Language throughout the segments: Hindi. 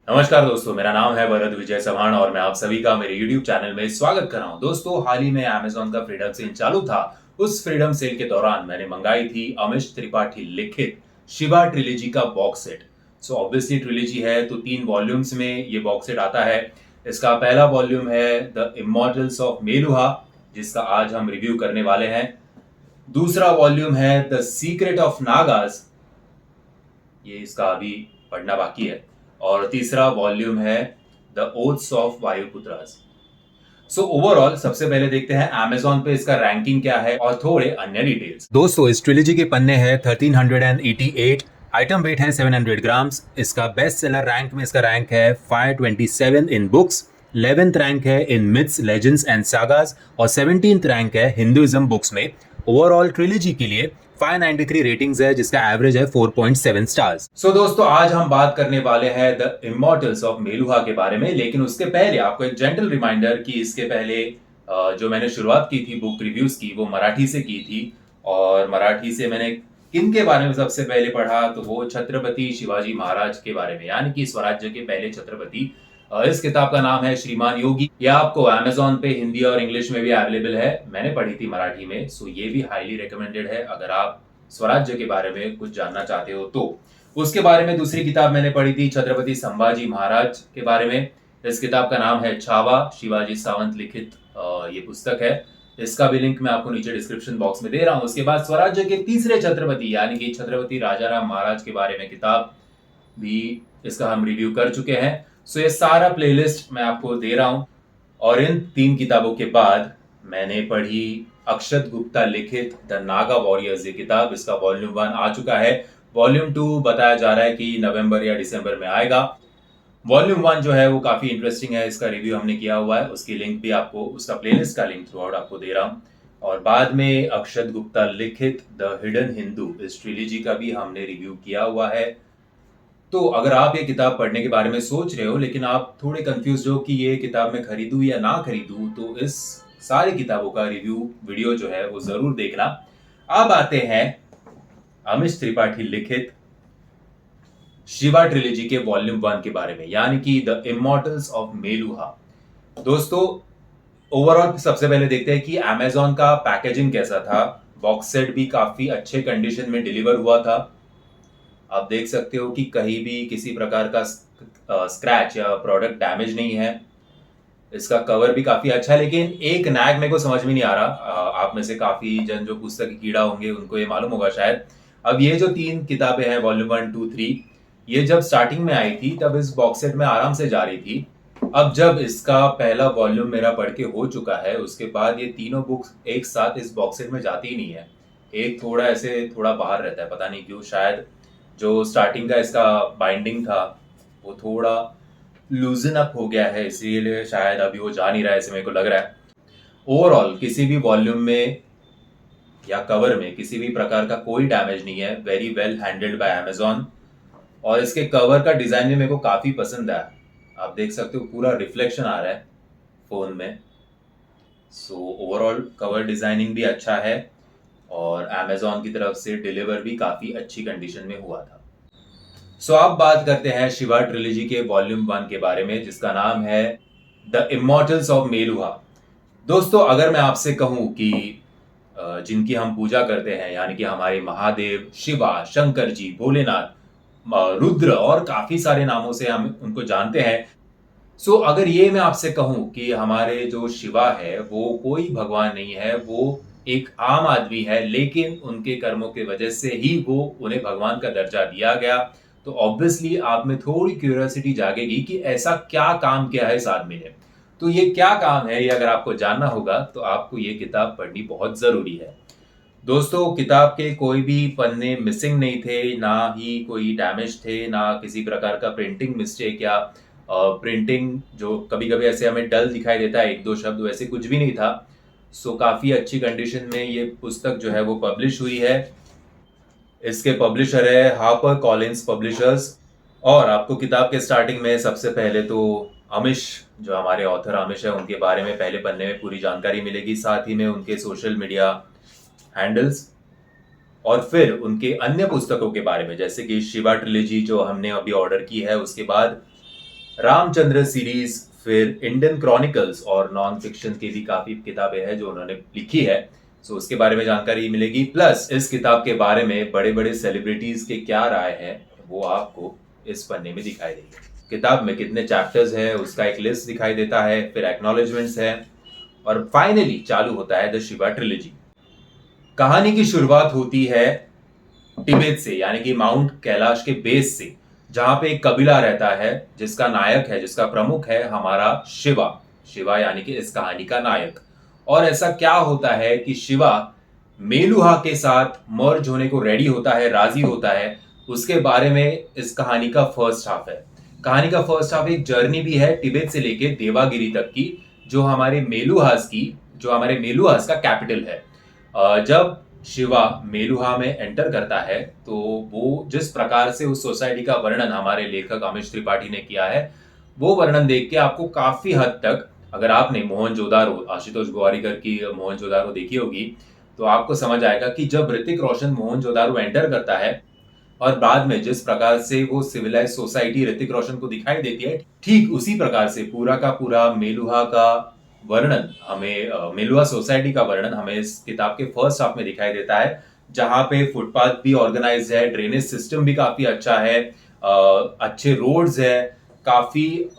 नमस्कार दोस्तों, मेरा नाम है वरद विजय चव्हाण और मैं आप सभी का मेरे YouTube चैनल में स्वागत कर रहा हूं। दोस्तों, हाल ही में Amazon का फ्रीडम सेल चालू था। उस फ्रीडम सेल के दौरान मैंने मंगाई थी अमिश त्रिपाठी लिखित शिवा ट्रिलॉजी का box set. So obviously trilogy है तो 3 वॉल्यूम्स में ये बॉक्स सेट आता है। इसका पहला वॉल्यूम है द इमॉर्टल्स ऑफ मेलुहा, जिसका आज हम रिव्यू करने वाले हैं। दूसरा वॉल्यूम है द सीक्रेट ऑफ नागास, ये इसका अभी पढ़ना बाकी है। और तीसरा वॉल्यूम है the oaths of Vayuputras. So overall सबसे पहले देखते हैं Amazon पे इसका रैंकिंग क्या है और थोड़े अन्य डिटेल्स। दोस्तों, इस ट्रिलॉजी के पन्ने हैं 1388, आइटम वेट है 700 ग्राम्स। इसका बेस्ट सेलर रैंक में इसका रैंक है 527 इन बुक्स, 11th रैंक है इन मिथ्स, लेजेंड्स एंड सागास और 17th रैंक है हिंदुइज्म बुक्स में। ओवरऑल ट्रिलॉजी के लिए 593 रेटिंग्स है, जिसका एवरेज है 4.7 स्टार्स। सो दोस्तों, आज हम बात करने वाले हैं द इमॉर्टल्स ऑफ मेलुहा के बारे में, लेकिन उसके पहले आपको एक जेंटल रिमाइंडर कि इसके पहले जो मैंने शुरुआत की थी बुक रिव्यूज की, वो मराठी से की थी। और मराठी से मैंने किन के बारे में सबसे पहले पढ़ा, तो वो छत्रपति शिवाजी महाराज के बारे में, यानी कि स्वराज्य के पहले छत्रपति। इस किताब का नाम है श्रीमान योगी। यह आपको Amazon पे हिंदी और इंग्लिश में भी अवेलेबल है। मैंने पढ़ी थी मराठी में, सो ये भी हाईली रिकमेंडेड है अगर आप स्वराज्य के बारे में कुछ जानना चाहते हो तो। उसके बारे में दूसरी किताब मैंने पढ़ी थी छत्रपति संभाजी महाराज के बारे में। इस किताब का नाम है छावा, शिवाजी सावंत लिखित ये पुस्तक है। इसका भी लिंक मैं आपको नीचे डिस्क्रिप्शन बॉक्स में दे रहा हूं। उसके बाद स्वराज्य के तीसरे छत्रपति यानी कि छत्रपति राजाराम महाराज के बारे में किताब भी इसका हम रिव्यू कर चुके हैं। सो ये सारा प्लेलिस्ट मैं आपको दे रहा हूं। और इन 3 किताबों के बाद मैंने पढ़ी अक्षत गुप्ता लिखित द नागा वॉरियर्स, ये किताब। इसका वॉल्यूम 1 आ चुका है। वॉल्यूम 2 बताया जा रहा है कि नवंबर या दिसंबर में आएगा। वॉल्यूम 1 जो है वो काफी इंटरेस्टिंग है, इसका रिव्यू हमने किया हुआ है। उसकी लिंक भी आपको, उसका प्लेलिस्ट का लिंक थ्रू आउट आपको दे रहा हूं। और बाद में अक्षत गुप्ता लिखित द हिडन हिंदू, इस ट्रिलॉजी का भी हमने रिव्यू किया हुआ है। तो अगर आप ये किताब पढ़ने के बारे में सोच रहे हो लेकिन आप थोड़े कंफ्यूज हो कि ये किताब मैं खरीदूं या ना खरीदूं, तो इस सारी किताबों का रिव्यू वीडियो जो है वो जरूर देखना। अब आते हैं अमिश त्रिपाठी लिखित शिवा ट्रिलॉजी के वॉल्यूम 1 के बारे में, यानी कि द इमॉर्टल्स ऑफ मेलुहा। दोस्तों, ओवरऑल सबसे पहले देखते हैं कि Amazon का पैकेजिंग कैसा था। बॉक्स सेट भी काफी अच्छे कंडीशन में डिलीवर हुआ था। आप देख सकते हो कि कहीं भी किसी प्रकार का स्क्रैच या प्रोडक्ट डैमेज नहीं है। इसका कवर भी काफी अच्छा है, लेकिन एक नैग मेरे को समझ में नहीं आ रहा। आप में से काफी जन जो पुस्तक के कीड़ा होंगे उनको ये मालूम होगा शायद। अब ये जो 3 किताबें हैं वॉल्यूम 1, 2, 3, ये जब स्टार्टिंग में आई थी तब इस बॉक्स सेट में आराम से जा रही थी। अब जब इसका पहला वॉल्यूम मेरा पढ़ के हो चुका है, उसके बाद ये तीनों बुक्स एक साथ इस बॉक्स सेट में जाती ही नहीं है। एक थोड़ा ऐसे थोड़ा बाहर रहता है, पता नहीं क्यों। शायद जो स्टार्टिंग का इसका बाइंडिंग था वो थोड़ा लूजन अप हो गया है, इसीलिए शायद अभी वो जा नहीं रहा है, ऐसे मेरे को लग रहा है। ओवरऑल किसी भी वॉल्यूम में या कवर में किसी भी प्रकार का कोई डैमेज नहीं है। Very well handled by Amazon। और इसके कवर का डिजाइन भी मेरे को काफी पसंद आया। आप देख सकते हो पूरा रिफ्लेक्शन आ रहा है फोन में। सो ओवरऑल कवर डिजाइनिंग भी अच्छा है और Amazon की तरफ से डिलीवर भी काफी अच्छी कंडीशन में हुआ था। सो अब बात करते हैं शिवा ट्रिलॉजी के वॉल्यूम 1 के बारे में, जिसका नाम है द इमॉर्टल्स ऑफ मेलुहा। दोस्तों, अगर मैं आपसे कहूं कि जिनकी हम पूजा करते हैं, यानी कि हमारे महादेव, शिवा, शंकर जी, भोलेनाथ, रुद्र और काफी सारे नामों से हम उनको जानते हैं। सो अगर ये मैं आपसे कहूं कि हमारे जो शिवा है वो कोई भगवान नहीं है, वो एक आम आदमी है, लेकिन उनके कर्मों की वजह से ही वो उन्हें भगवान का दर्जा दिया गया, तो ऑब्वियसली आप में थोड़ी क्यूरियोसिटी जागेगी कि ऐसा क्या काम किया है इस आदमी ने। तो ये क्या काम है, ये अगर आपको जानना होगा तो आपको ये किताब पढ़नी बहुत जरूरी है। दोस्तों, किताब के कोई भी पन्ने मिसिंग नहीं थे, ना ही कोई डैमेज थे, ना किसी प्रकार का प्रिंटिंग मिस्टेक या प्रिंटिंग जो कभी कभी ऐसे हमें डल दिखाई देता है, 1-2 शब्द, वैसे कुछ भी नहीं था। सो काफी अच्छी कंडीशन में ये पुस्तक जो है वो पब्लिश हुई है। इसके पब्लिशर है हार्पर कॉलिंस पब्लिशर्स। और आपको किताब के स्टार्टिंग में सबसे पहले तो अमिश, जो हमारे ऑथर अमिश है, उनके बारे में पहले पन्ने में पूरी जानकारी मिलेगी, साथ ही में उनके सोशल मीडिया हैंडल्स और फिर उनके अन्य पुस्तकों के बारे में, जैसे कि शिवा ट्रिलॉजी जो हमने अभी ऑर्डर की है। उसके बाद रामचंद्र सीरीज, फिर इंडियन क्रॉनिकल्स और नॉन फिक्शन की भी काफी किताबें हैं जो उन्होंने लिखी है। सो उसके बारे में जानकारी मिलेगी, प्लस इस किताब के बारे में बड़े बड़े सेलिब्रिटीज के क्या राय है वो आपको इस पन्ने में दिखाई देगी। किताब में कितने चैप्टर्स है उसका एक लिस्ट दिखाई देता है, फिर एक्नॉलेजमेंट्स है, और फाइनली चालू होता है द शिवा ट्रिलॉजी। कहानी की शुरुआत होती है तिब्बत से, यानी कि माउंट कैलाश के बेस से, जहां पे एक कबीला रहता है जिसका नायक है, जिसका प्रमुख है हमारा शिवा। शिवा यानी कि इस कहानी का नायक। और ऐसा क्या होता है कि शिवा मेलुहा के साथ मर्ज होने को रेडी होता है, राजी होता है, उसके बारे में इस कहानी का फर्स्ट हाफ है। कहानी का फर्स्ट हाफ एक जर्नी भी है तिब्बत से लेके देवागिरी तक की, जो हमारे मेलुहास का कैपिटल है। जब शिवा मेलुहा में एंटर करता है तो वो जिस प्रकार से उस सोसाइटी का वर्णन हमारे लेखक अमिश त्रिपाठी ने किया है, वो वर्णन देख के आपको काफी हद तक, अगर आपने मोहनजोदारो, आशुतोष गोवारिकर की मोहनजोदारो देखी होगी, तो आपको समझ आएगा कि जब ऋतिक रोशन मोहनजोदारो एंटर करता है और बाद में जिस प्रकार से वो सिविलाइज सोसाइटी ऋतिक रोशन को दिखाई देती है, ठीक उसी प्रकार से पूरा का पूरा मेलुहा का वर्णन हमें, मेलुहा सोसाइटी का वर्णन हमें इस किताब के फर्स्ट हाफ में दिखाई देता है, जहां पे फुटपाथ भी ऑर्गेनाइज है, ड्रेनेज सिस्टम भी काफी अच्छा है, अच्छे रोड्स है, काफी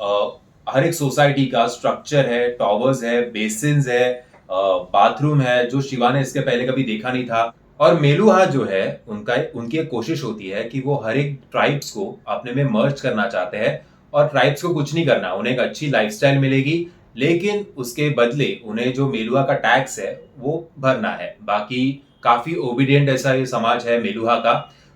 हर एक सोसाइटी का स्ट्रक्चर है, टॉवर्स है, बेसिन्स है, बाथरूम है, जो शिवा ने इसके पहले कभी देखा नहीं था। और मेलुहा जो है उनकी एक कोशिश होती है कि वो हर एक ट्राइब्स को अपने में मर्ज करना चाहते हैं, और ट्राइब्स को कुछ नहीं करना, उन्हें एक अच्छी लाइफस्टाइल मिलेगी, लेकिन उसके बदले उन्हें जो मेलुहा का टैक्स है वो भरना है। बाकी काफी ओबीडियंट ऐसा ये समाज है मेलुहा का।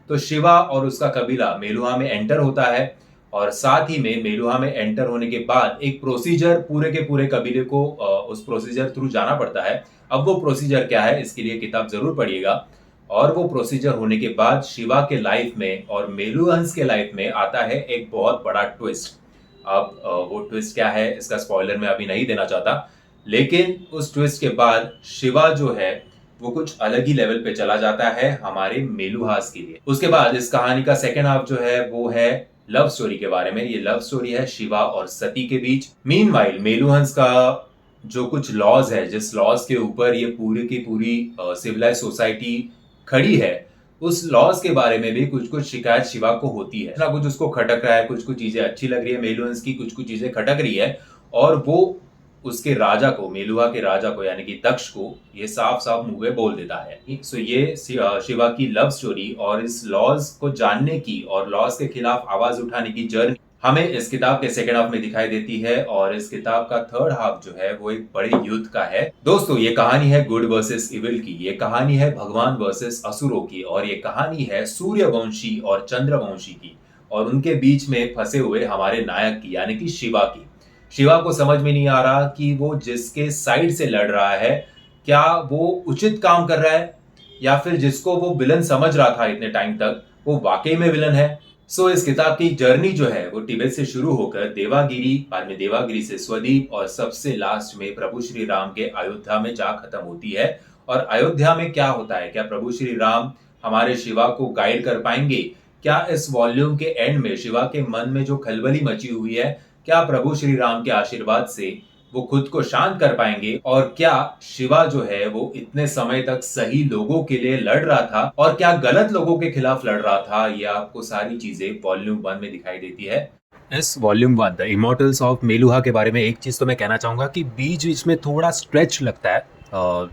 तो शिवा और उसका कबीला मेलुहा में एंटर होता है, और साथ ही में मेलुहा में एंटर होने के बाद एक प्रोसीजर पूरे के पूरे कबीले को उस प्रोसीजर थ्रू जाना पड़ता है। अब वो प्रोसीजर क्या है, इसके लिए किताब जरूर पढ़िएगा। और वो प्रोसीजर होने के बाद शिवा के लाइफ में और मेलुहंस के लाइफ में आता है एक बहुत बड़ा ट्विस्ट। अब वो ट्विस्ट क्या है इसका स्पॉइलर मैं अभी नहीं देना चाहता, लेकिन उस ट्विस्ट के बाद शिवा जो है वो कुछ अलग ही लेवल पे चला जाता है हमारे मेलुहास के लिए। उसके बाद इस कहानी का सेकेंड हाफ जो है वो है लव स्टोरी के बारे में। ये लव स्टोरी है शिवा और सती के बीच। मीनवाइल मेलुहंस का जो कुछ लॉज है, जिस लॉज के ऊपर ये पूरी की पूरी सिविलाइज सोसाइटी खड़ी है, उस लॉज के बारे में भी कुछ कुछ शिकायत शिवा को होती है। ना कुछ उसको खटक रहा है, कुछ कुछ चीजें अच्छी लग रही है मेलुहंस की, कुछ कुछ चीजें खटक रही है, और वो उसके राजा को, मेलुहा के राजा को यानी कि दक्ष को, ये साफ साफ मुंह में बोल देता है। सो ये शिवा की लव स्टोरी और इस लॉज को जानने की और लॉज के खिलाफ आवाज उठाने की जर्नी हमें इस किताब के सेकेंड हाफ में दिखाई देती है। और इस किताब का थर्ड हाफ जो है वो एक बड़े युद्ध का है। दोस्तों, ये कहानी है गुड वर्सेस इविल की, ये कहानी है भगवान वर्सेस असुरों की, और ये कहानी है सूर्यवंशी और चंद्रवंशी की, और उनके बीच में फंसे हुए हमारे नायक की, यानी कि शिवा की। शिवा को समझ में नहीं आ रहा कि वो जिसके साइड से लड़ रहा है, क्या वो उचित काम कर रहा है, या फिर जिसको वो विलन समझ रहा था इतने टाइम तक वो वाकई में विलन है। सो इस किताब की जर्नी जो है वो तिब्बत से शुरू होकर देवागिरी, बाद में देवागिरी से स्वदीप, और सबसे लास्ट में प्रभु श्री राम के अयोध्या में जा खत्म होती है। और अयोध्या में क्या होता है, क्या प्रभु श्री राम हमारे शिवा को गाइड कर पाएंगे? क्या इस वॉल्यूम के एंड में शिवा के मन में जो खलबली मची हुई है, क्या प्रभु श्री राम के आशीर्वाद से वो खुद को शांत कर पाएंगे? और क्या शिवा जो है वो इतने समय तक सही लोगों के लिए लड़ रहा था, और क्या गलत लोगों के खिलाफ लड़ रहा था? ये आपको सारी चीजें वॉल्यूम 1 में दिखाई देती है। इस volume 1 the Immortals of Meluha के बारे में एक चीज तो मैं कहना चाहूंगा कि बीच बीच में थोड़ा स्ट्रेच लगता है,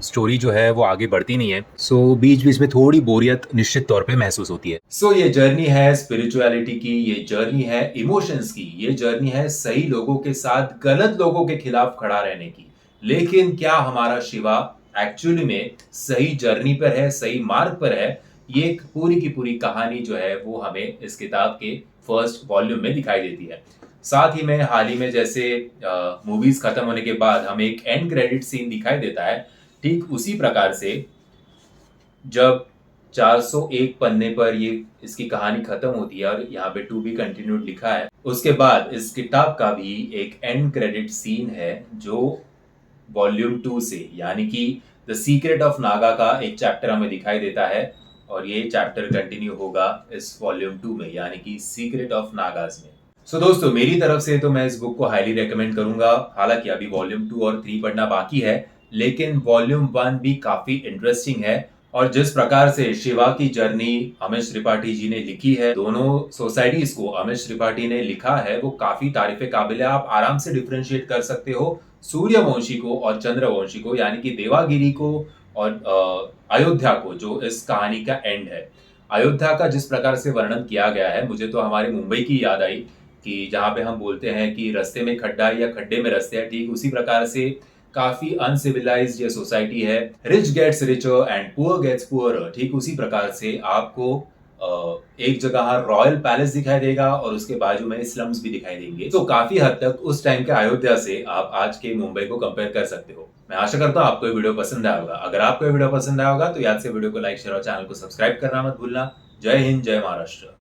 स्टोरी जो है वो आगे बढ़ती नहीं है। सो बीच बीच में थोड़ी बोरियत निश्चित तौर पे महसूस होती है। सो ये जर्नी है स्पिरिचुअलिटी की, ये जर्नी है इमोशंस की, ये जर्नी है सही लोगों के साथ गलत लोगों के खिलाफ खड़ा रहने की। लेकिन क्या हमारा शिवा एक्चुअली में सही जर्नी पर है, सही मार्ग पर है? ये एक पूरी की पूरी कहानी जो है वो हमें इस किताब के फर्स्ट वॉल्यूम में दिखाई देती है। साथ ही में हाल ही में जैसे मूवीज खत्म होने के बाद हमें एक एंड क्रेडिट सीन दिखाई देता है, ठीक उसी प्रकार से जब 401 पन्ने पर ये इसकी कहानी खत्म होती है और यहाँ पे टू बी कंटिन्यूड लिखा है, उसके बाद इस किताब का भी एक एंड क्रेडिट सीन है जो वॉल्यूम 2 से, यानी कि द सीक्रेट ऑफ नागा का एक चैप्टर हमें दिखाई देता है, और ये चैप्टर कंटिन्यू होगा इस वॉल्यूम 2 में, यानी कि सीक्रेट ऑफ नागास में। सो दोस्तों, मेरी तरफ से तो मैं इस बुक को हाईली रेकमेंड करूंगा। हालांकि अभी वॉल्यूम 2 और 3 पढ़ना बाकी है, लेकिन वॉल्यूम 1 भी काफी इंटरेस्टिंग है। और जिस प्रकार से शिवा की जर्नी अमिश त्रिपाठी जी ने लिखी है, दोनों सोसाइटीज को अमिश त्रिपाठी ने लिखा है, वो काफी तारीफ काबिल है। आप आराम से डिफरेंशिएट कर सकते हो सूर्यवंशी को और चंद्रवंशी को, यानी कि देवागिरी को और अयोध्या को, जो इस कहानी का एंड है। अयोध्या का जिस प्रकार से वर्णन किया गया है, मुझे तो हमारे मुंबई की याद आई कि जहां पे हम बोलते हैं कि रास्ते में खड्डा है या खड्डे में रास्ते हैं, ठीक उसी प्रकार से काफी अनसिविलाइज्ड ये सोसाइटी है। Rich gets richer and poor gets poor, ठीक उसी प्रकार से आपको एक जगह रॉयल पैलेस दिखाई देगा और उसके बाजू में स्लम्स भी दिखाई देंगे। तो काफी हद तक उस टाइम के अयोध्या से आप आज के मुंबई को कंपेयर कर सकते हो। मैं आशा करता हूँ आपको ये वीडियो पसंद आया होगा। अगर आपको ये वीडियो पसंद आया होगा तो याद से वीडियो को लाइक, शेयर और चैनल को सब्सक्राइब करना मत भूलना। जय हिंद, जय महाराष्ट्र।